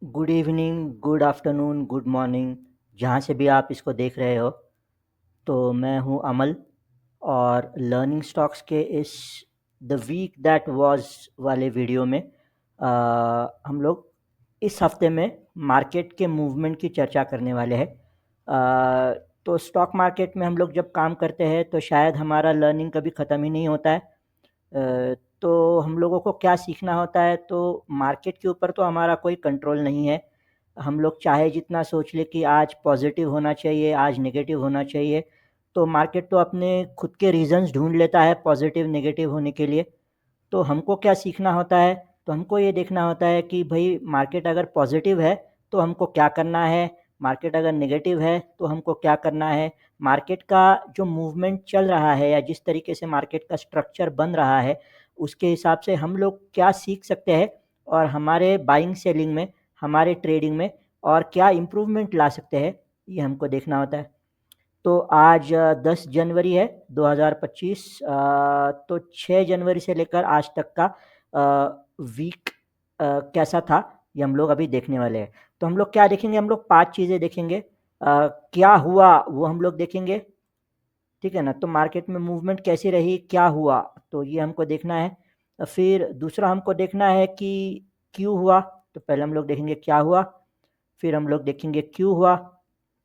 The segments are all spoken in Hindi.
Good evening, good afternoon, good morning, जहाँ से भी आप इसको देख रहे हो। तो मैं हूँ अमल और लर्निंग स्टॉक्स के इस द वीक दैट वाज वाले वीडियो में हम लोग इस हफ्ते में मार्केट के मूवमेंट की चर्चा करने वाले हैं। तो स्टॉक मार्केट में हम लोग जब काम करते हैं तो शायद हमारा लर्निंग कभी ख़त्म ही नहीं होता है। तो हम लोगों को क्या सीखना होता है, तो मार्केट के ऊपर तो हमारा कोई कंट्रोल नहीं है। हम लोग चाहे जितना सोच लें कि आज पॉज़िटिव होना चाहिए, आज नेगेटिव होना चाहिए, तो मार्केट तो अपने खुद के रीज़न्स ढूँढ लेता है पॉज़िटिव नेगेटिव होने के लिए। तो हमको क्या सीखना होता है, तो हमको ये देखना होता है कि भई मार्केट अगर पॉज़िटिव है, तो हमको क्या करना है, मार्केट अगर नेगेटिव है, तो हमको क्या करना है। मार्केट का जो मूवमेंट चल रहा है या जिस तरीके से मार्केट का स्ट्रक्चर बन रहा है, उसके हिसाब से हम लोग क्या सीख सकते हैं और हमारे बाइंग सेलिंग में, हमारे ट्रेडिंग में और क्या इम्प्रूवमेंट ला सकते हैं, ये हमको देखना होता है। तो आज 10 जनवरी है 2025। तो 6 जनवरी से लेकर आज तक का वीक कैसा था, ये हम लोग अभी देखने वाले हैं। तो हम लोग क्या देखेंगे, हम लोग 5 चीज़ें देखेंगे। क्या हुआ वो हम लोग देखेंगे, ठीक है ना? तो मार्केट में मूवमेंट कैसी रही, क्या हुआ, तो ये हमको देखना है। फिर दूसरा हमको देखना है कि क्यों हुआ, तो पहले हम लोग देखेंगे क्या हुआ, फिर हम लोग देखेंगे क्यों हुआ,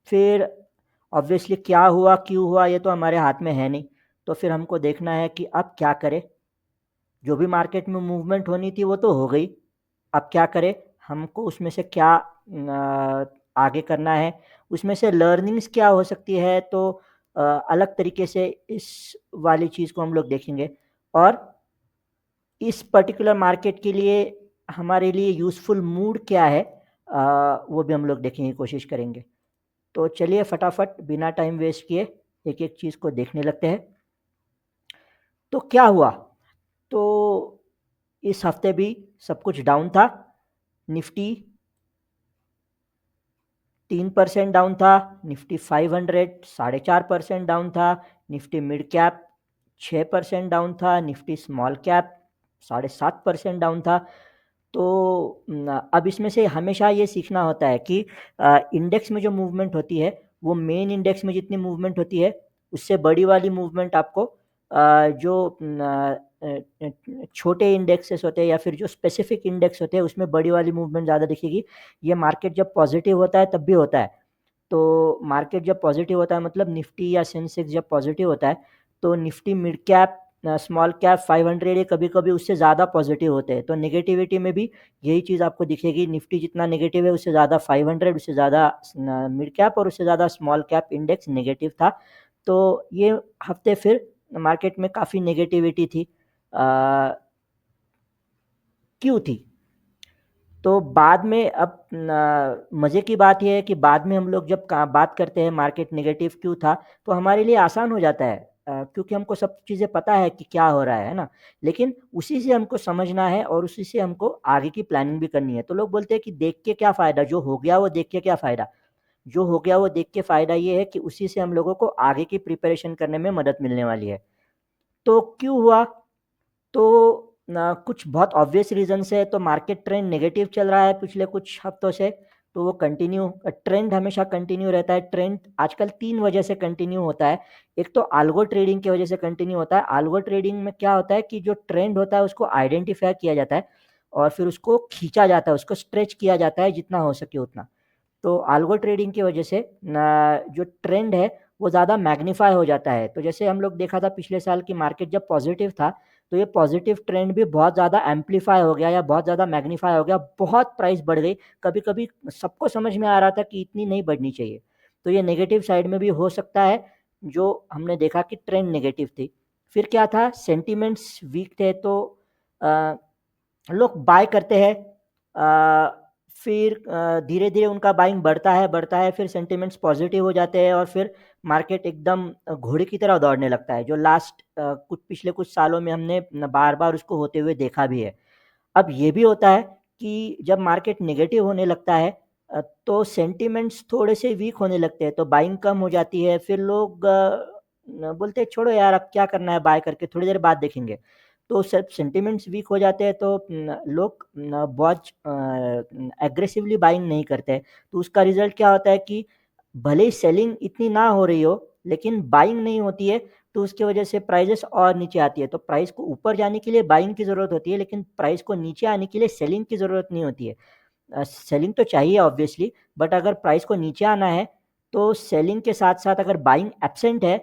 फिर ऑब्वियसली क्या हुआ, क्यों हुआ ये तो हमारे हाथ में है नहीं, तो फिर हमको देखना है कि अब क्या करें। जो भी मार्केट में मूवमेंट होनी थी वो तो हो गई, अब क्या करें, हमको उसमें से क्या आगे करना है, उसमें से लर्निंग्स क्या हो सकती है। तो अलग तरीके से इस वाली चीज़ को हम लोग देखेंगे और इस पर्टिकुलर मार्केट के लिए हमारे लिए यूज़फुल मूड क्या है, वो भी हम लोग देखने की कोशिश करेंगे। तो चलिए फटाफट बिना टाइम वेस्ट किए एक-एक चीज़ को देखने लगते हैं। तो क्या हुआ? तो इस हफ्ते भी सब कुछ डाउन था। निफ्टी 3% डाउन था, निफ्टी 500 4.5% डाउन था, निफ्टी मिड कैप 6% डाउन था, निफ्टी स्मॉल कैप 7.5% डाउन था। तो अब इसमें से हमेशा ये सीखना होता है कि इंडेक्स में जो मूवमेंट होती है, वो मेन इंडेक्स में जितनी मूवमेंट होती है, उससे बड़ी वाली मूवमेंट आपको जो छोटे इंडेक्सेस होते हैं या फिर जो स्पेसिफिक इंडेक्स होते हैं, उसमें बड़ी वाली मूवमेंट ज़्यादा दिखेगी। ये मार्केट जब पॉजिटिव होता है तब भी होता है। तो मार्केट जब पॉजिटिव होता है मतलब निफ्टी या सेंसेक्स जब पॉजिटिव होता है, तो Nifty mid cap small cap 500 ये कभी-कभी उससे ज़्यादा पॉजिटिव होते हैं। तो नेगेटिविटी में भी यही चीज़ आपको दिखेगी, निफ्टी जितना नेगेटिव है उससे ज़्यादा 500, उससे ज़्यादा मिड कैप और उससे ज़्यादा स्मॉल कैप इंडेक्स नेगेटिव था। तो ये हफ्ते फिर मार्केट में काफ़ी नेगेटिविटी थी। क्यों थी? तो बाद में अब मज़े की बात ये है कि बाद में हम लोग जब बात करते हैं मार्केट नेगेटिव क्यों था, तो हमारे लिए आसान हो जाता है, क्योंकि हमको सब चीज़ें पता है कि क्या हो रहा है ना? लेकिन उसी से हमको समझना है और उसी से हमको आगे की प्लानिंग भी करनी है। तो लोग बोलते हैं कि देख के क्या फ़ायदा, जो हो गया वो देख के क्या फ़ायदा? जो हो गया वो देख के फ़ायदा ये है कि उसी से हम लोगों को आगे की प्रिपरेशन करने में मदद मिलने वाली है। तो क्यों हुआ? तो कुछ बहुत ऑब्वियस रीज़न से तो मार्केट ट्रेंड नेगेटिव चल रहा है पिछले कुछ हफ्तों से, तो वो कंटिन्यू ट्रेंड हमेशा कंटिन्यू रहता है। ट्रेंड आजकल 3 वजह से कंटिन्यू होता है। एक तो अल्गो ट्रेडिंग की वजह से कंटिन्यू होता है। अल्गो ट्रेडिंग में क्या होता है कि जो ट्रेंड होता है उसको आइडेंटिफ़ाई किया जाता है और फिर उसको खींचा जाता है, उसको स्ट्रेच किया जाता है जितना हो सके उतना। तो अल्गो ट्रेडिंग की वजह से जो ट्रेंड है वो ज़्यादा मैग्नीफाई हो जाता है। तो जैसे हम लोग देखा था पिछले साल की मार्केट जब पॉजिटिव था, तो ये पॉजिटिव ट्रेंड भी बहुत ज़्यादा एम्प्लीफाई हो गया या बहुत ज़्यादा मैग्नीफाई हो गया, बहुत प्राइस बढ़ गई। कभी-कभी सबको समझ में आ रहा था कि इतनी नहीं बढ़नी चाहिए। तो ये नेगेटिव साइड में भी हो सकता है, जो हमने देखा कि ट्रेंड नेगेटिव थी। फिर क्या था, सेंटिमेंट्स वीक थे, तो अ, लोग बाय करते हैं। फिर धीरे-धीरे उनका बाइंग बढ़ता है, फिर सेंटिमेंट्स पॉज़िटिव हो जाते हैं और फिर मार्केट एकदम घोड़े की तरह दौड़ने लगता है, जो लास्ट कुछ पिछले कुछ सालों में हमने बार-बार उसको होते हुए देखा भी है। अब ये भी होता है कि जब मार्केट नेगेटिव होने लगता है, तो सेंटिमेंट्स थोड़े से वीक होने लगते हैं, तो बाइंग कम हो जाती है। फिर लोग बोलते हैं छोड़ो यार अब क्या करना है बाय करके, थोड़ी देर बाद देखेंगे। तो सब सेंटिमेंट्स वीक हो जाते हैं, तो लोग बहुत एग्रेसिवली बाइंग नहीं करते हैं। तो उसका रिजल्ट क्या होता है कि भले ही सेलिंग इतनी ना हो रही हो, लेकिन बाइंग नहीं होती है, तो उसकी वजह से प्राइजेस और नीचे आती है। तो प्राइस को ऊपर जाने के लिए बाइंग की ज़रूरत होती है, लेकिन प्राइस को नीचे आने के लिए सेलिंग की ज़रूरत नहीं होती है। सेलिंग तो चाहिए ऑब्वियसली, बट अगर प्राइस को नीचे आना है, तो सेलिंग के साथ-साथ अगर बाइंग एब्सेंट है,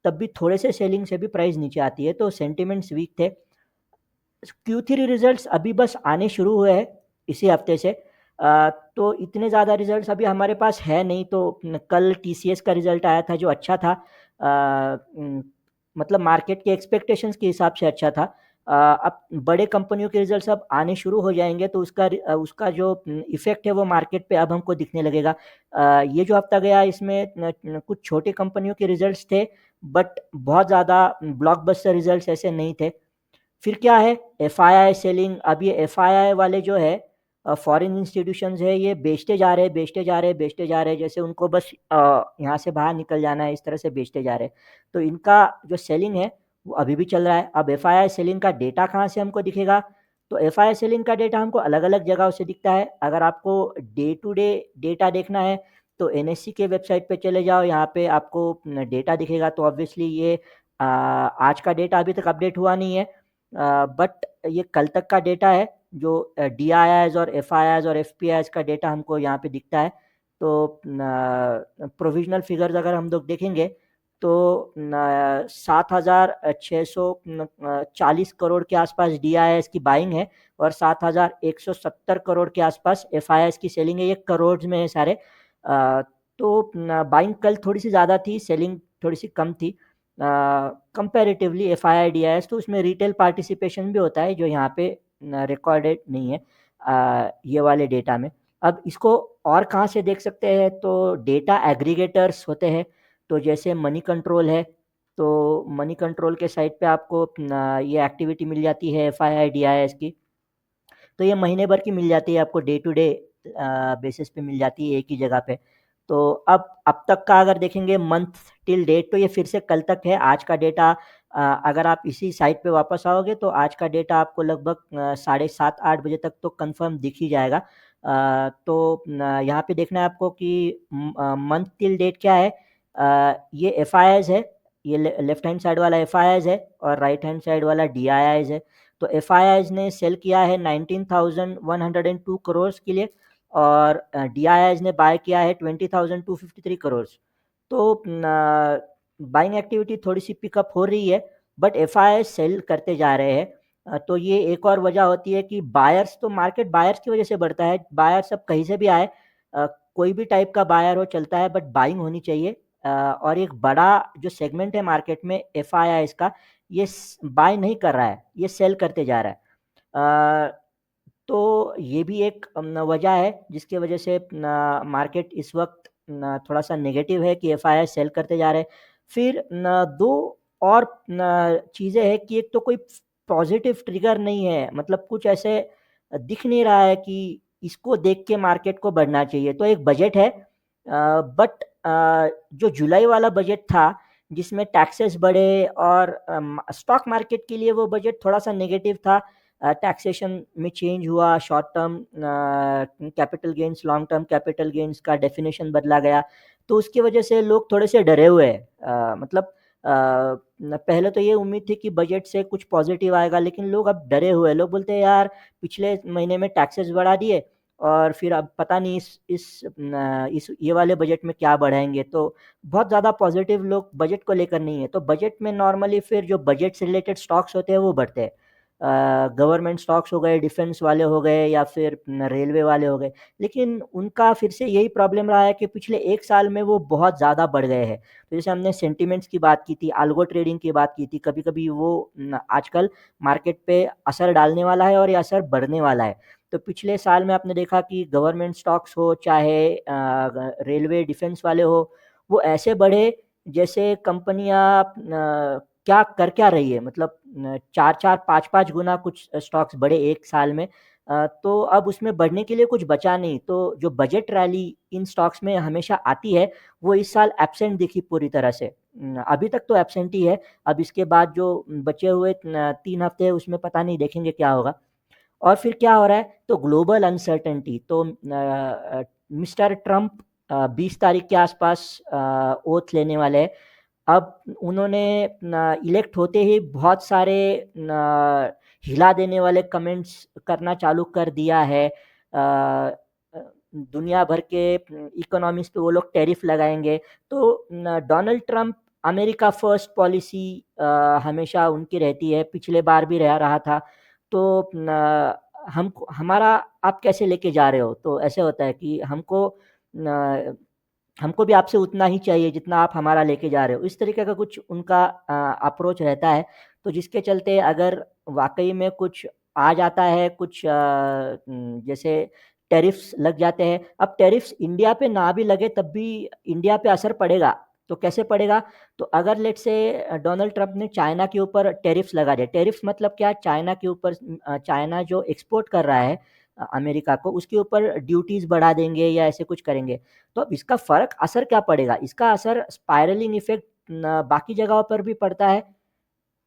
तब भी थोड़े से सेलिंग से भी प्राइस नीचे आती है। तो सेंटिमेंट्स वीक थे। Q3 रिजल्ट्स अभी बस आने शुरू हुए हैं इसी हफ्ते से। तो इतने ज़्यादा रिजल्ट्स अभी हमारे पास है नहीं। तो कल टीसीएस का रिजल्ट आया था जो अच्छा था। मतलब मार्केट के एक्सपेक्टेशंस के हिसाब से अच्छा था। अब बड़े कंपनियों के रिजल्ट्स अब आने शुरू हो जाएंगे, तो उसका जो इफेक्ट है वो मार्केट पे अब हमको दिखने लगेगा। ये जो हफ्ता गया इसमें कुछ छोटे कंपनियों के रिजल्ट्स थे, बट बहुत ज़्यादा ब्लॉकबस्टर रिजल्ट्स ऐसे नहीं थे। फिर क्या है, एफआईआई सेलिंग। अब ये एफआईआई वाले जो है, फॉरेन इंस्टीट्यूशंस है, ये बेचते जा रहे हैं, बेचते जा रहे हैं, बेचते जा रहे हैं, जैसे उनको बस यहाँ से बाहर निकल जाना है, इस तरह से बेचते जा रहे हैं। तो इनका जो सेलिंग है वो अभी भी चल रहा है। अब एफआईआई सेलिंग का डेटा कहाँ से हमको दिखेगा? तो एफआईआई सेलिंग का डेटा हमको अलग अलग जगहों से दिखता है। अगर आपको डे टू डे डेटा देखना है, तो एनएससी के वेबसाइट पे चले जाओ, यहाँ पे आपको डेटा दिखेगा। तो ऑब्वियसली ये आज का डेटा अभी तक अपडेट हुआ नहीं है, बट ये कल तक का डेटा है, जो डी आई आईज और एफ आई आईज और एफ पी आईज का डेटा हमको यहाँ पे दिखता है। तो प्रोविजनल फिगर्स अगर हम लोग देखेंगे, तो 7,640 करोड़ के आसपास डी आई आईज की बाइंग है, और 7,170 करोड़ के आसपास एफ आई आईज की सेलिंग है। ये करोड़ में है सारे। तो बाइंग कल थोड़ी सी ज़्यादा थी, सेलिंग थोड़ी सी कम थी comparatively F I I D I S. तो उसमें रिटेल पार्टिसिपेशन भी होता है, जो यहाँ पे रिकॉर्डेड नहीं है ये वाले डेटा में। अब इसको और कहाँ से देख सकते हैं? तो डेटा एग्रीगेटर्स होते हैं, तो जैसे मनी कंट्रोल है। तो मनी कंट्रोल के साइट पे आपको ये एक्टिविटी मिल जाती है F I I D I S की। तो ये महीने भर की मिल जाती है आपको, डे टू डे बेसिस पे मिल जाती है एक ही जगह पे। तो अब तक का अगर देखेंगे मंथ टिल डेट, तो ये फिर से कल तक है। आज का डेटा अगर आप इसी साइट पे वापस आओगे, तो आज का डेटा आपको लगभग 7:30-8 बजे तक तो कंफर्म दिख ही जाएगा। तो यहाँ पे देखना है आपको कि मंथ टिल डेट क्या है। ये एफ आई आईज है, ये लेफ्ट हैंड साइड वाला एफ आई आईज है, और राइट हैंड साइड वाला डी आई आईज है। तो एफ आई आईज ने सेल किया है 19,102 करोड़ के लिए, और डी आई आईज ने बाय किया है 20,253 करोड़। तो बाइंग एक्टिविटी थोड़ी सी पिकअप हो रही है, but F I I sell करते जा रहे हैं। तो ये एक और वजह होती है कि बायर्स, तो मार्केट बायर्स की वजह से बढ़ता है। बायर्स अब कहीं से भी आए, कोई भी टाइप का बायर हो चलता है, बट बाइंग होनी चाहिए। और एक बड़ा जो सेगमेंट है मार्केट में एफ आई आई का, ये बाय नहीं कर रहा है, ये सेल करते जा रहा है। तो ये भी एक वजह है जिसकी वजह से मार्केट इस वक्त थोड़ा सा नेगेटिव है कि एफ आई आई सेल करते जा रहे हैं। फिर दो और चीज़ें हैं कि एक तो कोई पॉजिटिव ट्रिगर नहीं है, मतलब कुछ ऐसे दिख नहीं रहा है कि इसको देख के मार्केट को बढ़ना चाहिए। तो एक बजट है, बट जो जुलाई वाला बजट था, जिसमें टैक्सेस बढ़े, और स्टॉक मार्केट के लिए वो बजट थोड़ा सा नेगेटिव था। टैक्सेशन में चेंज हुआ, short term capital gains, long term capital gains का डेफिनेशन बदला गया। तो उसकी वजह से लोग थोड़े से डरे हुए हैं। मतलब पहले तो ये उम्मीद थी कि बजट से कुछ पॉजिटिव आएगा, लेकिन लोग अब डरे हुए हैं। लोग बोलते हैं यार, पिछले महीने में टैक्सेस बढ़ा दिए, और फिर अब पता नहीं इस ये वाले बजट में क्या बढ़ाएंगे। तो बहुत ज़्यादा पॉजिटिव लोग बजट को लेकर नहीं है। तो बजट में नॉर्मली फिर जो बजट से रिलेटेड स्टॉक्स होते हैं वो बढ़ते हैं। गवर्नमेंट स्टॉक्स हो गए, डिफेंस वाले हो गए, या फिर रेलवे वाले हो गए। लेकिन उनका फिर से यही प्रॉब्लम रहा है कि पिछले एक साल में वो बहुत ज़्यादा बढ़ गए हैं। तो जैसे हमने सेंटिमेंट्स की बात की थी, आल्गो ट्रेडिंग की बात की थी, कभी कभी वो आजकल मार्केट पे असर डालने वाला है, और ये असर बढ़ने वाला है। तो पिछले साल में आपने देखा कि गवर्नमेंट स्टॉक्स हो, चाहे रेलवे डिफेंस वाले हो, वो ऐसे बढ़े जैसे कंपनियां क्या रही है, मतलब 4-4, 5-5 गुना कुछ स्टॉक्स बढ़े एक साल में। तो अब उसमें बढ़ने के लिए कुछ बचा नहीं। तो जो बजट रैली इन स्टॉक्स में हमेशा आती है, वो इस साल एब्सेंट दिखी पूरी तरह से। अभी तक तो एब्सेंट ही है। अब इसके बाद जो बचे हुए 3 हफ्ते हैं उसमें पता नहीं, देखेंगे क्या होगा। और फिर क्या हो रहा है, तो ग्लोबल अनसर्टेनिटी। तो मिस्टर ट्रम्प 20 तारीख के आसपास ओथ लेने वाले हैं। अब उन्होंने इलेक्ट होते ही बहुत सारे हिला देने वाले कमेंट्स करना चालू कर दिया है। दुनिया भर के इकोनॉमीज पे वो लोग टैरिफ लगाएंगे। तो Donald Trump America first policy हमेशा उनकी रहती है, पिछले बार भी रहा था। तो हमको हमारा आप कैसे लेके जा रहे हो, तो ऐसे होता है कि हमको भी आपसे उतना ही चाहिए जितना आप हमारा लेके जा रहे हो, इस तरीके का कुछ उनका अप्रोच रहता है। तो जिसके चलते अगर वाकई में कुछ आ जाता है, कुछ जैसे टैरिफ्स लग जाते हैं। अब टैरिफ्स इंडिया पे ना भी लगे तब भी इंडिया पे असर पड़ेगा। तो कैसे पड़ेगा, तो अगर लेट्स से डोनाल्ड ट्रंप ने चाइना के ऊपर टैरिफ्स लगा दिया। टैरिफ्स मतलब क्या, चाइना के ऊपर चाइना जो एक्सपोर्ट कर रहा है अमेरिका को, उसके ऊपर ड्यूटीज बढ़ा देंगे या ऐसे कुछ करेंगे। तो अब इसका फर्क असर क्या पड़ेगा, इसका असर स्पाइरलिंग इफेक्ट बाकी जगहों पर भी पड़ता है।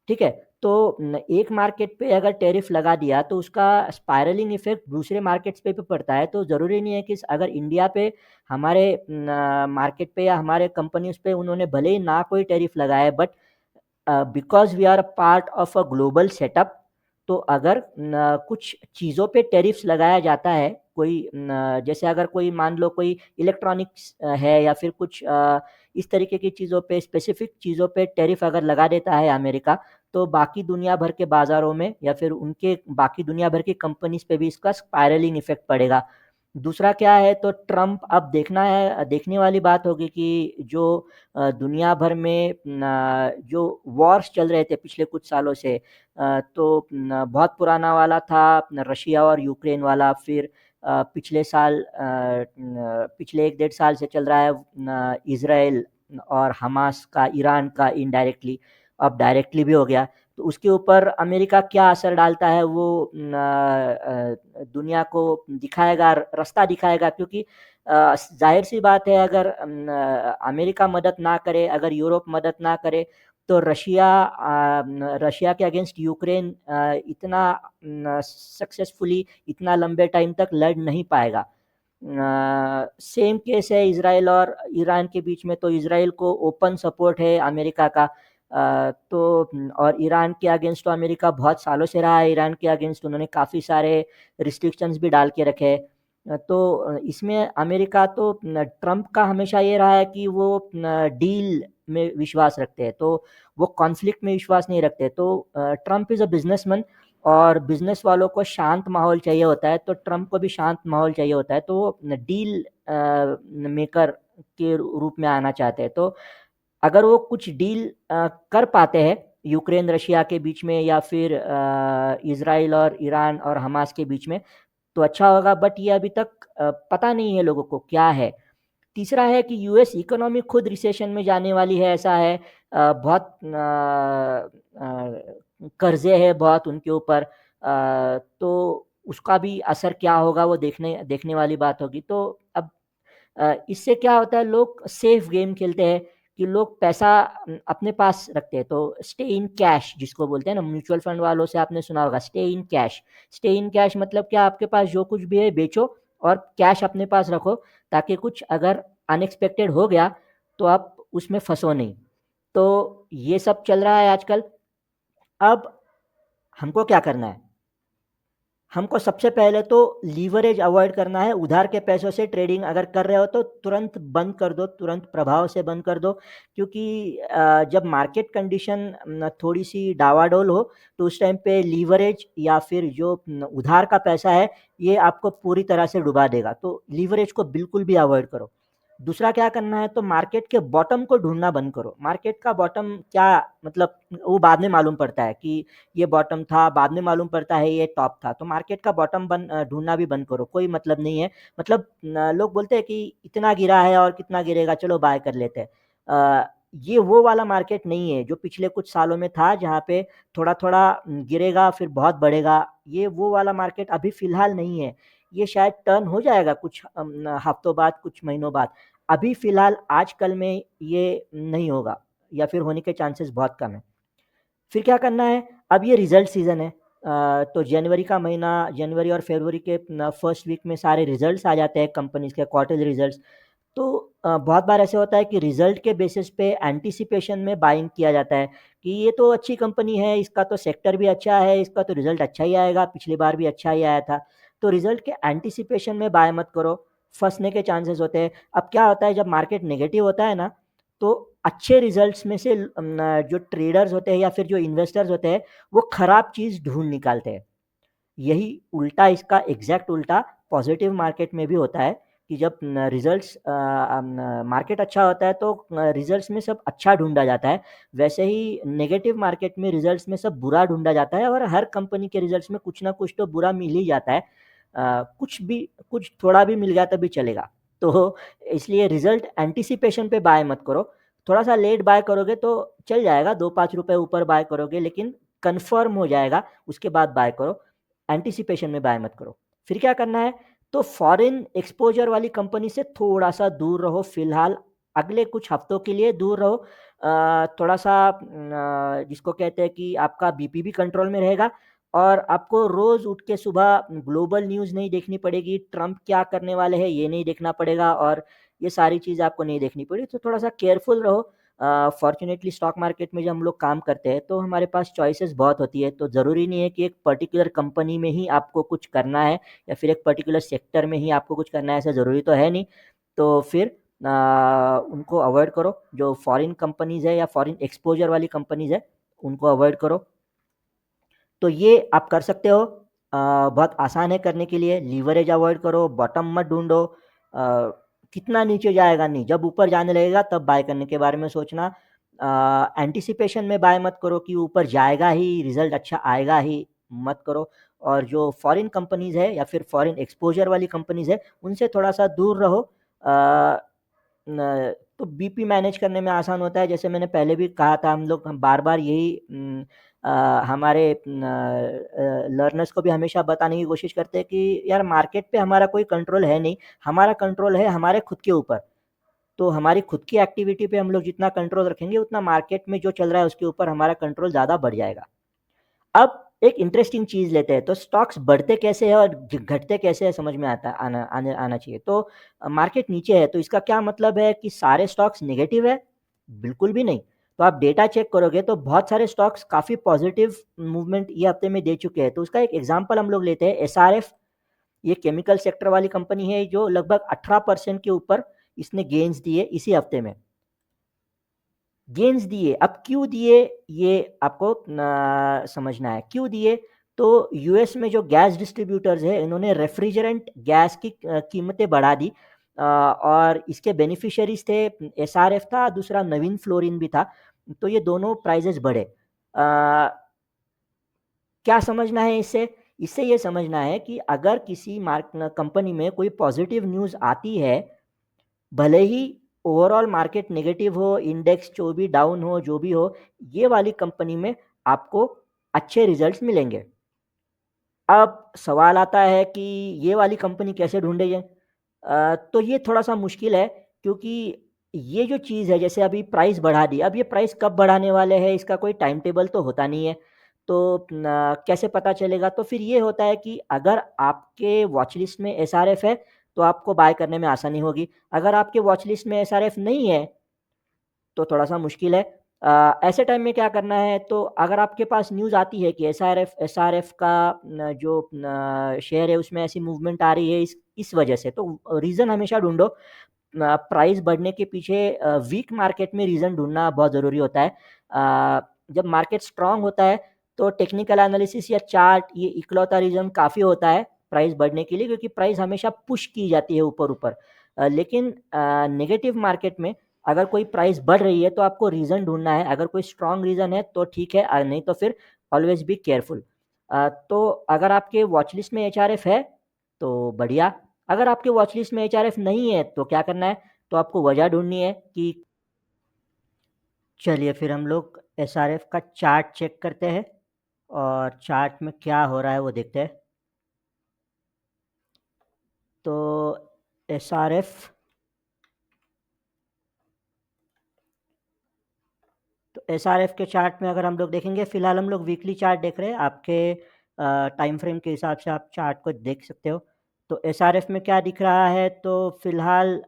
ठीक है, तो एक मार्केट पे अगर टैरिफ लगा दिया तो उसका स्पाइरलिंग इफेक्ट दूसरे मार्केट्स पे भी पड़ता है। तो ज़रूरी नहीं है कि अगर इंडिया पे हमारे मार्केट पे या हमारे कंपनीज पे उन्होंने भले ही ना कोई टैरिफ लगाया, but because we are a part of a global setup. तो अगर कुछ चीज़ों पे टैरिफ्स लगाया जाता है, कोई जैसे अगर कोई मान लो कोई इलेक्ट्रॉनिक्स है या फिर कुछ इस तरीके की चीज़ों पे, स्पेसिफिक चीज़ों पे टैरिफ अगर लगा देता है अमेरिका, तो बाकी दुनिया भर के बाज़ारों में या फिर उनके बाकी दुनिया भर की कंपनीज पे भी इसका स्पाइरलिंग इफेक्ट पड़ेगा। दूसरा क्या है, तो ट्रम्प, अब देखना है, देखने वाली बात होगी कि जो दुनिया भर में जो वॉर्स चल रहे थे पिछले कुछ सालों से, तो बहुत पुराना वाला था रशिया और यूक्रेन वाला। फिर पिछले साल पिछले 1 डेढ़ साल से चल रहा है इसराइल और हमास का, ईरान का इनडायरेक्टली, अब डायरेक्टली भी हो गया। तो उसके ऊपर अमेरिका क्या असर डालता है वो दुनिया को दिखाएगा, रास्ता दिखाएगा। क्योंकि जाहिर सी बात है, अगर अमेरिका मदद ना करे, अगर यूरोप मदद ना करे, तो रशिया के अगेंस्ट यूक्रेन इतना सक्सेसफुली इतना लंबे टाइम तक लड़ नहीं पाएगा। सेम केस है इसराइल और ईरान के बीच में। तो इसराइल को ओपन सपोर्ट है अमेरिका का। तो और ईरान के अगेंस्ट तो अमेरिका बहुत सालों से रहा है, ईरान के अगेंस्ट उन्होंने काफ़ी सारे रिस्ट्रिक्शंस भी डाल के रखे हैं। तो इसमें अमेरिका तो ट्रम्प का हमेशा ये रहा है कि वो डील में विश्वास रखते हैं, तो वो कॉन्फ्लिक्ट में विश्वास नहीं रखते। तो ट्रम्प इज़ अ बिजनेसमैन, और बिजनेस वालों को शांत माहौल चाहिए होता है, तो ट्रम्प को भी शांत माहौल चाहिए होता है। तो वो डील मेकर के रूप में आना चाहते हैं। तो अगर वो कुछ डील कर पाते हैं यूक्रेन रशिया के बीच में, या फिर इसराइल और ईरान और हमास के बीच में, तो अच्छा होगा। बट ये अभी तक पता नहीं है लोगों को क्या है। तीसरा है कि यूएस इकोनॉमी खुद रिसेशन में जाने वाली है, ऐसा है। बहुत कर्जे है बहुत उनके ऊपर। तो उसका भी असर क्या होगा वो देखने देखने वाली बात होगी। तो अब इससे क्या होता है, लोग सेफ गेम खेलते हैं कि लोग पैसा अपने पास रखते हैं। तो स्टे इन कैश जिसको बोलते हैं ना, म्यूचुअल फंड वालों से आपने सुना होगा, stay in cash. Stay in cash मतलब क्या, आपके पास जो कुछ भी है बेचो और कैश अपने पास रखो, ताकि कुछ अगर अनएक्सपेक्टेड हो गया तो आप उसमें फंसो नहीं। तो ये सब चल रहा है आजकल। अब हमको क्या करना है, हमको सबसे पहले तो लीवरेज अवॉइड करना है। उधार के पैसों से ट्रेडिंग अगर कर रहे हो तो तुरंत बंद कर दो, तुरंत प्रभाव से बंद कर दो। क्योंकि जब मार्केट कंडीशन थोड़ी सी डावाडोल हो, तो उस टाइम पे लीवरेज या फिर जो उधार का पैसा है, ये आपको पूरी तरह से डुबा देगा। तो लीवरेज को बिल्कुल भी अवॉइड करो। दूसरा क्या करना है, तो मार्केट के बॉटम को ढूंढना बंद करो। मार्केट का बॉटम क्या मतलब, वो बाद में मालूम पड़ता है कि ये बॉटम था, बाद में मालूम पड़ता है ये टॉप था। तो मार्केट का बॉटम ढूंढना भी बंद करो, कोई मतलब नहीं है। मतलब लोग बोलते हैं कि इतना गिरा है और कितना गिरेगा, चलो बाय कर लेते हैं। ये वो वाला मार्केट नहीं है जो पिछले कुछ सालों में था, जहाँ पे थोड़ा थोड़ा गिरेगा फिर बहुत बढ़ेगा। ये वो वाला मार्केट अभी फिलहाल नहीं है। ये शायद टर्न हो जाएगा कुछ हफ्तों बाद, कुछ महीनों बाद। अभी फिलहाल आजकल में ये नहीं होगा। या फिर होने के चांसेस बहुत कम है। फिर क्या करना है, अब ये रिजल्ट सीज़न है, तो जनवरी का महीना, जनवरी और फरवरी के फर्स्ट वीक में सारे रिजल्ट्स आ जाते हैं कंपनीज़ के क्वार्टरली रिजल्ट्स। तो बहुत बार ऐसे होता है कि रिजल्ट के बेसिस पे एंटिसिपेशन में बाइंग किया जाता है कि ये तो अच्छी कंपनी है, इसका तो सेक्टर भी अच्छा है, इसका तो रिजल्ट अच्छा ही आएगा, पिछली बार भी अच्छा ही आया था। तो रिजल्ट के एंटिसिपेशन में बाय मत करो, फंसने के चांसेस होते हैं। अब क्या होता है जब मार्केट नेगेटिव होता है ना, तो अच्छे रिजल्ट्स में से जो ट्रेडर्स होते हैं या फिर जो इन्वेस्टर्स होते हैं, वो खराब चीज़ ढूँढ निकालते हैं। यही उल्टा, इसका एग्जैक्ट उल्टा पॉजिटिव मार्केट में भी होता है कि जब रिजल्ट्स मार्केट अच्छा होता है तो रिजल्ट्स में सब अच्छा ढूंढा जाता है। वैसे ही नेगेटिव मार्केट में रिजल्ट्स में सब बुरा ढूंढा जाता है, और हर कंपनी के रिजल्ट्स में कुछ ना कुछ तो बुरा मिल ही जाता है। कुछ भी, कुछ थोड़ा भी मिल गया तभी चलेगा। तो इसलिए रिजल्ट एंटिसिपेशन पे बाय मत करो। थोड़ा सा लेट बाय करोगे तो चल जाएगा, 2-5 रुपए ऊपर बाय करोगे, लेकिन कंफर्म हो जाएगा उसके बाद बाय करो, एंटिसिपेशन में बाय मत करो। फिर क्या करना है, तो फॉरेन एक्सपोजर वाली कंपनी से थोड़ा-सा दूर रहो फिलहाल, अगले कुछ हफ्तों के लिए दूर रहो। थोड़ा-सा जिसको कहते हैं कि आपका बीपी भी कंट्रोल में रहेगा, और आपको रोज़ उठ के सुबह ग्लोबल न्यूज़ नहीं देखनी पड़ेगी, ट्रम्प क्या करने वाले हैं ये नहीं देखना पड़ेगा, और ये सारी चीज़ें आपको नहीं देखनी पड़ेगी। तो थोड़ा-सा केयरफुल रहो। फॉर्च्यूनेटली स्टॉक मार्केट में जब हम लोग काम करते हैं, तो हमारे पास चॉइसेस बहुत होती है, तो ज़रूरी नहीं है कि एक पर्टिकुलर कंपनी में ही आपको कुछ करना है या फिर एक पर्टिकुलर सेक्टर में ही आपको कुछ करना है, ऐसा ज़रूरी तो है नहीं। तो फिर उनको अवॉइड करो, जो फॉरेन कंपनीज़ है या फॉरेन एक्सपोज़र वाली कंपनीज़ है, उनको अवॉइड करो। तो ये आप कर सकते हो, बहुत आसान है करने के लिए। लीवरेज अवॉइड करो, बॉटम मत ढूँढो, कितना नीचे जाएगा नहीं, जब ऊपर जाने लगेगा तब बाय करने के बारे में सोचना। एंटिसिपेशन में बाय मत करो कि ऊपर जाएगा ही, रिज़ल्ट अच्छा आएगा ही, मत करो। और जो फॉरेन कंपनीज़ है या फिर फॉरेन एक्सपोज़र वाली कंपनीज़ है, उनसे थोड़ा-सा दूर रहो। तो बीपी मैनेज करने में आसान होता है, जैसे मैंने पहले भी कहा था, हम बार-बार यही हमारे लर्नर्स को भी हमेशा बताने की कोशिश करते हैं कि यार मार्केट पे हमारा कोई कंट्रोल है नहीं, हमारा कंट्रोल है हमारे खुद के ऊपर। तो हमारी खुद की एक्टिविटी पे हम लोग जितना कंट्रोल रखेंगे, उतना मार्केट में जो चल रहा है उसके ऊपर हमारा कंट्रोल ज़्यादा बढ़ जाएगा। अब एक इंटरेस्टिंग चीज़ लेते हैं, तो स्टॉक्स बढ़ते कैसे हैं और घटते कैसे हैं, समझ में आना चाहिए। तो मार्केट नीचे है तो इसका क्या मतलब है कि सारे स्टॉक्स नेगेटिव है? बिल्कुल भी नहीं। तो आप डेटा चेक करोगे तो बहुत सारे स्टॉक्स काफ़ी पॉजिटिव मूवमेंट ये हफ्ते में दे चुके हैं। तो उसका एक एग्ज़ाम्पल हम लोग लेते हैं, एसआरएफ। ये केमिकल सेक्टर वाली कंपनी है जो लगभग 18% के ऊपर इसने गेन्स दिए इसी हफ्ते में। गेन्स दिए, अब क्यों दिए ये आपको समझना है, क्यों दिए? तो यूएस में जो गैस डिस्ट्रीब्यूटर्स हैं, इन्होंने रेफ्रिजरेंट गैस की कीमतें बढ़ा दी, और इसके बेनिफिशियरीज़ थे, एसआरएफ था, दूसरा नवीन फ्लोरिन भी था, तो ये दोनों प्राइसेज़ बढ़े। क्या समझना है इससे? इससे ये समझना है कि अगर किसी कंपनी में कोई पॉज़िटिव न्यूज़ आती है, भले ही ओवरऑल मार्केट नेगेटिव हो, इंडेक्स जो भी डाउन हो, जो भी हो, ये वाली कंपनी में आपको अच्छे रिजल्ट्स मिलेंगे। अब सवाल आता है कि ये वाली कंपनी कैसे ढूँढे जाए? तो ये थोड़ा-सा मुश्किल है, क्योंकि ये जो चीज़ है, जैसे अभी प्राइस बढ़ा दी, अब ये प्राइस कब बढ़ाने वाले हैं इसका कोई टाइम टेबल तो होता नहीं है। तो कैसे पता चलेगा? तो फिर ये होता है कि अगर आपके वॉच लिस्ट में एसआरएफ है, तो आपको बाय करने में आसानी होगी। अगर आपके वॉच लिस्ट में एसआरएफ नहीं है, तो थोड़ा-सा मुश्किल है। ऐसे टाइम में क्या करना है, तो अगर आपके पास न्यूज़ आती है कि एसआरएफ का जो शेयर है उसमें ऐसी मूवमेंट आ रही है इस वजह से, तो रीज़न हमेशा ढूँढो। प्राइस बढ़ने के पीछे वीक मार्केट में रीज़न ढूँढना बहुत ज़रूरी होता है। जब मार्केट स्ट्रॉन्ग होता है, तो टेक्निकल एनालिसिस या चार्ट, ये इकलौता रीज़न काफ़ी होता है प्राइस बढ़ने के लिए, क्योंकि प्राइस हमेशा पुश की जाती है ऊपर-ऊपर। लेकिन नेगेटिव मार्केट में अगर कोई प्राइस बढ़ रही है तो आपको रीज़न ढूँढना है, अगर कोई स्ट्रॉन्ग रीज़न है तो ठीक है, नहीं तो फिर ऑलवेज़ बी केयरफुल। तो अगर आपके वॉच लिस्ट में एचआरएफ है, तो बढ़िया। अगर आपके वॉच लिस्ट में एचआरएफ नहीं है, तो क्या करना है? तो आपको वजह ढूँढनी है कि चलिए फिर हम लोग एसआरएफ का चार्ट चेक करते हैं, और चार्ट में क्या हो रहा है वो देखते हैं। तो एसआरएफ एसआरएफ के चार्ट में अगर हम लोग देखेंगे, फ़िलहाल हम लोग वीकली चार्ट देख रहे हैं। आपके टाइम फ्रेम के हिसाब से आप चार्ट को देख सकते हो। तो एसआरएफ में क्या दिख रहा है, तो फ़िलहाल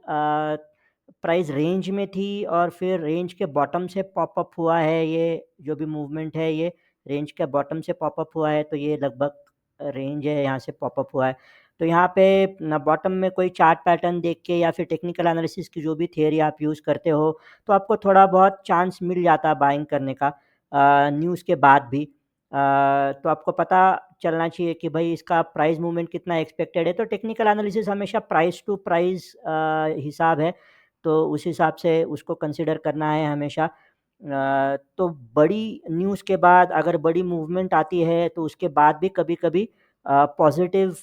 प्राइस रेंज में थी और फिर रेंज के बॉटम से पॉप अप हुआ है। ये जो भी मूवमेंट है, ये रेंज के बॉटम से पॉप अप हुआ है, तो ये लगभग रेंज है, यहाँ से पॉप अप हुआ है। तो यहाँ पे न बॉटम में कोई चार्ट पैटर्न देख के या फिर टेक्निकल एनालिसिस की जो भी थियरी आप यूज़ करते हो, तो आपको थोड़ा बहुत चांस मिल जाता है बाइंग करने का न्यूज़ के बाद भी। तो आपको पता चलना चाहिए कि भई इसका प्राइस मूवमेंट कितना एक्सपेक्टेड है। तो टेक्निकल एनालिसिस हमेशा प्राइस टू प्राइस हिसाब है, तो उस हिसाब से उसको कंसीडर करना है हमेशा। तो बड़ी न्यूज़ के बाद अगर बड़ी मूवमेंट आती है, तो उसके बाद भी कभी-कभी पॉज़िटिव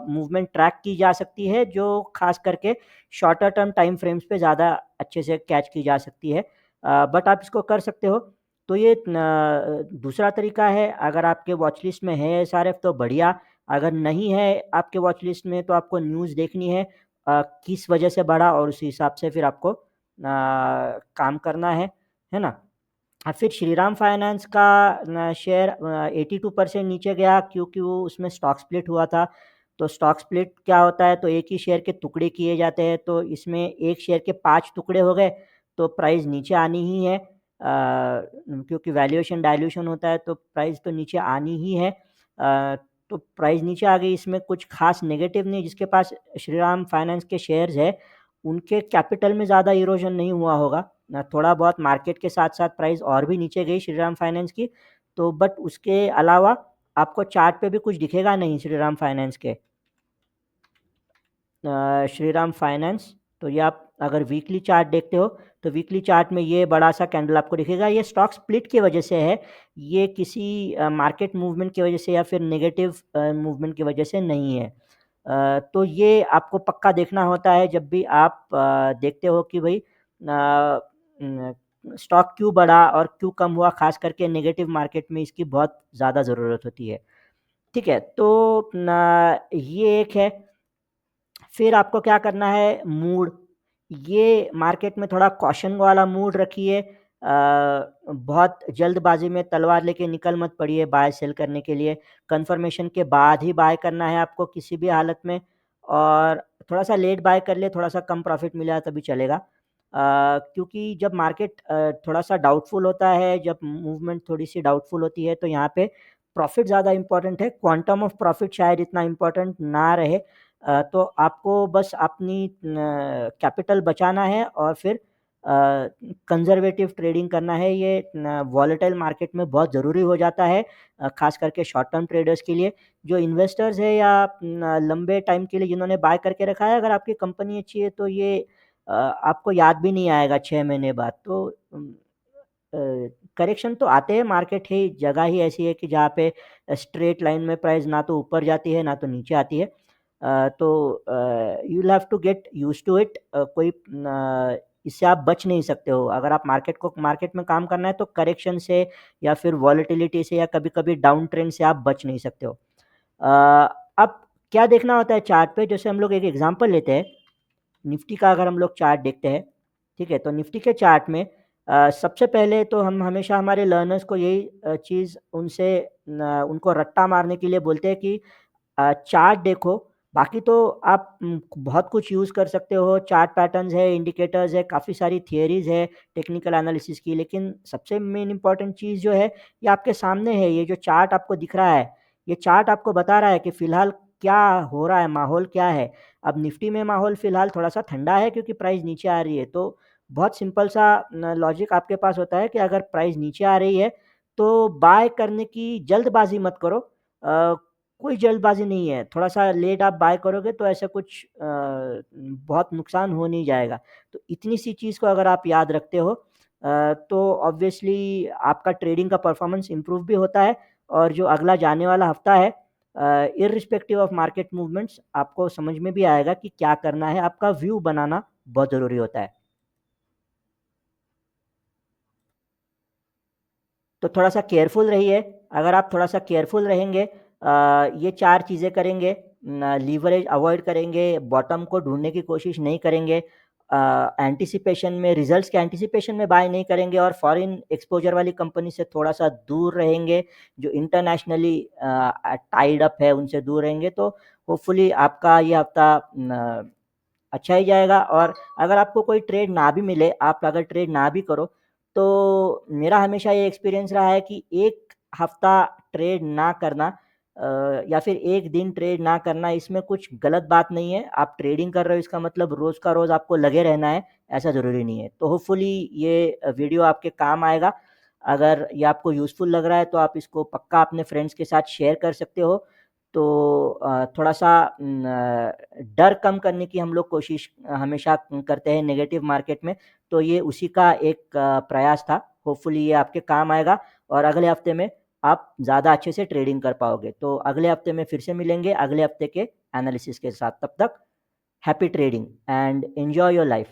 मूवमेंट ट्रैक की जा सकती है, जो ख़ास करके शॉर्टर टर्म टाइम फ्रेम्स पे ज़्यादा अच्छे से कैच की जा सकती है। बट आप इसको कर सकते हो। तो ये दूसरा तरीका है, अगर आपके वॉच लिस्ट में है एसआरएफ तो बढ़िया, अगर नहीं है आपके वॉच लिस्ट में तो आपको न्यूज़ देखनी है किस वजह से बढ़ा और उसी हिसाब से फिर आपको काम करना है ना? फिर श्रीराम फाइनेंस का शेयर 82% नीचे गया क्योंकि वो उसमें स्टॉक स्प्लिट हुआ था। तो स्टॉक स्प्लिट क्या होता है, तो एक ही शेयर के टुकड़े किए जाते हैं, तो इसमें एक शेयर के 5 टुकड़े हो गए, तो प्राइस नीचे आनी ही है। क्योंकि वैल्यूएशन डाइल्यूशन होता है, तो प्राइस तो नीचे आनी ही है। तो प्राइस नीचे आ गई, इसमें कुछ खास नेगेटिव नहीं। जिसके पास श्रीराम फाइनेंस के शेयर्स है, उनके कैपिटल में ज़्यादा इरोजन नहीं हुआ होगा। थोड़ा बहुत मार्केट के साथ-साथ प्राइस और भी नीचे गई श्रीराम फाइनेंस की, तो बट उसके अलावा आपको चार्ट पे भी कुछ दिखेगा नहीं श्रीराम फाइनेंस के। श्रीराम फाइनेंस, तो ये आप अगर वीकली चार्ट देखते हो, तो वीकली चार्ट में ये बड़ा-सा कैंडल आपको दिखेगा। ये स्टॉक स्प्लिट की वजह से है, ये किसी मार्केट मूवमेंट की वजह से या फिर नेगेटिव मूवमेंट की वजह से नहीं है। तो ये आपको पक्का देखना होता है जब भी आप देखते हो कि भई स्टॉक क्यों बढ़ा और क्यों कम हुआ, ख़ास करके नेगेटिव मार्केट में इसकी बहुत ज़्यादा ज़रूरत होती है। ठीक है, तो ये एक है। फिर आपको क्या करना है, मूड, ये मार्केट में थोड़ा कॉशन वाला मूड रखिए। बहुत जल्दबाज़ी में तलवार लेके निकल मत पड़िए बाय सेल करने के लिए। कन्फर्मेशन के बाद ही बाय करना है आपको किसी भी हालत में, और थोड़ा-सा लेट बाय कर लिए, थोड़ा-सा कम प्रॉफ़िट मिला तभी चलेगा। क्योंकि जब मार्केट थोड़ा-सा डाउटफुल होता है, जब मूवमेंट थोड़ी-सी डाउटफुल होती है, तो यहाँ पे प्रॉफ़िट ज़्यादा इम्पोर्टेंट है, क्वांटम ऑफ प्रॉफ़िट शायद इतना इम्पोर्टेंट ना रहे। तो आपको बस अपनी कैपिटल बचाना है और फिर कंज़र्वेटिव ट्रेडिंग करना है। ये वॉलेटाइल मार्केट में बहुत ज़रूरी हो जाता है, ख़ास करके शॉर्ट टर्म ट्रेडर्स के लिए। जो इन्वेस्टर्स हैं या लंबे टाइम के लिए जिन्होंने बाय करके रखा है, अगर आपकी कंपनी अच्छी है तो ये आपको याद भी नहीं आएगा 6 महीने बाद। तो करेक्शन तो आते हैं, मार्केट ही जगह ही ऐसी है कि जहाँ पे स्ट्रेट लाइन में प्राइस ना तो ऊपर जाती है, ना तो नीचे आती है। तो you will have to get used to it. कोई इससे आप बच नहीं सकते हो। अगर आप मार्केट में काम करना है, तो करेक्शन से या फिर वॉलेटिलिटी से या कभी-कभी डाउन ट्रेंड से आप बच नहीं सकते हो। अब क्या देखना होता है चार्ट पे, जैसे हम लोग एक एग्ज़ाम्पल लेते हैं, निफ्टी का अगर हम लोग चार्ट देखते हैं, ठीक है? तो निफ्टी के चार्ट में सबसे पहले तो हम हमेशा हमारे लर्नर्स को यही चीज़ उनसे उनको रट्टा मारने के लिए बोलते हैं कि चार्ट देखो, बाकी तो आप बहुत कुछ यूज़ कर सकते हो, चार्ट पैटर्न्स है, इंडिकेटर्स है, काफ़ी सारी थियरीज़ है टेक्निकल एनालिसिस की, लेकिन सबसे मेन इम्पोर्टेंट चीज़ जो है, ये आपके सामने है। ये जो चार्ट आपको दिख रहा है, ये चार्ट आपको बता रहा है कि फ़िलहाल क्या हो रहा है, माहौल क्या है। अब निफ्टी में माहौल फ़िलहाल थोड़ा-सा ठंडा है क्योंकि प्राइस नीचे आ रही है, तो बहुत सिंपल सा लॉजिक आपके पास होता है कि अगर प्राइस नीचे आ रही है, तो बाय करने की जल्दबाज़ी मत करो। कोई जल्दबाज़ी नहीं है, थोड़ा-सा लेट आप बाय करोगे तो ऐसा कुछ बहुत नुकसान हो नहीं जाएगा। तो इतनी सी चीज़ को अगर आप याद रखते हो तो ऑब्वियसली आपका ट्रेडिंग का परफ़ॉर्मेंस इम्प्रूव भी होता है, और जो अगला जाने वाला हफ़्ता है इर्रिस्पेक्टिव ऑफ मार्केट मूवमेंट्स आपको समझ में भी आएगा कि क्या करना है, आपका व्यू बनाना बहुत ज़रूरी होता है। तो थोड़ा-सा केयरफुल रहिए। अगर आप थोड़ा-सा केयरफुल रहेंगे, ये 4 चीज़ें करेंगे, लीवरेज अवॉइड करेंगे, बॉटम को ढूँढने की कोशिश नहीं करेंगे, एंटिसिपेशन में, रिजल्ट्स के एंटिसिपेशन में बाय नहीं करेंगे और फॉरेन एक्सपोजर वाली कंपनी से थोड़ा-सा दूर रहेंगे, जो इंटरनेशनली टाइड अप है उनसे दूर रहेंगे, तो होपफुली आपका ये हफ्ता अच्छा ही जाएगा। और अगर आपको कोई ट्रेड ना भी मिले, आप अगर ट्रेड ना भी करो, तो मेरा हमेशा ये एक्सपीरियंस रहा है कि 1 हफ्ता ट्रेड ना करना या फिर 1 दिन ट्रेड ना करना, इसमें कुछ गलत बात नहीं है। आप ट्रेडिंग कर रहे हो, इसका मतलब रोज़ का रोज़ आपको लगे रहना है, ऐसा ज़रूरी नहीं है। तो होपफुली ये वीडियो आपके काम आएगा। अगर ये आपको यूज़फुल लग रहा है तो आप इसको पक्का अपने फ्रेंड्स के साथ शेयर कर सकते हो। तो थोड़ा-सा डर कम करने की हम लोग कोशिश हमेशा करते हैं नेगेटिव मार्केट में, तो ये उसी का एक प्रयास था। होपफुली ये आपके काम आएगा और अगले हफ्ते में आप ज़्यादा अच्छे से ट्रेडिंग कर पाओगे। तो अगले हफ्ते में फिर से मिलेंगे, अगले हफ्ते के एनालिसिस के साथ। तब तक happy trading and enjoy your life.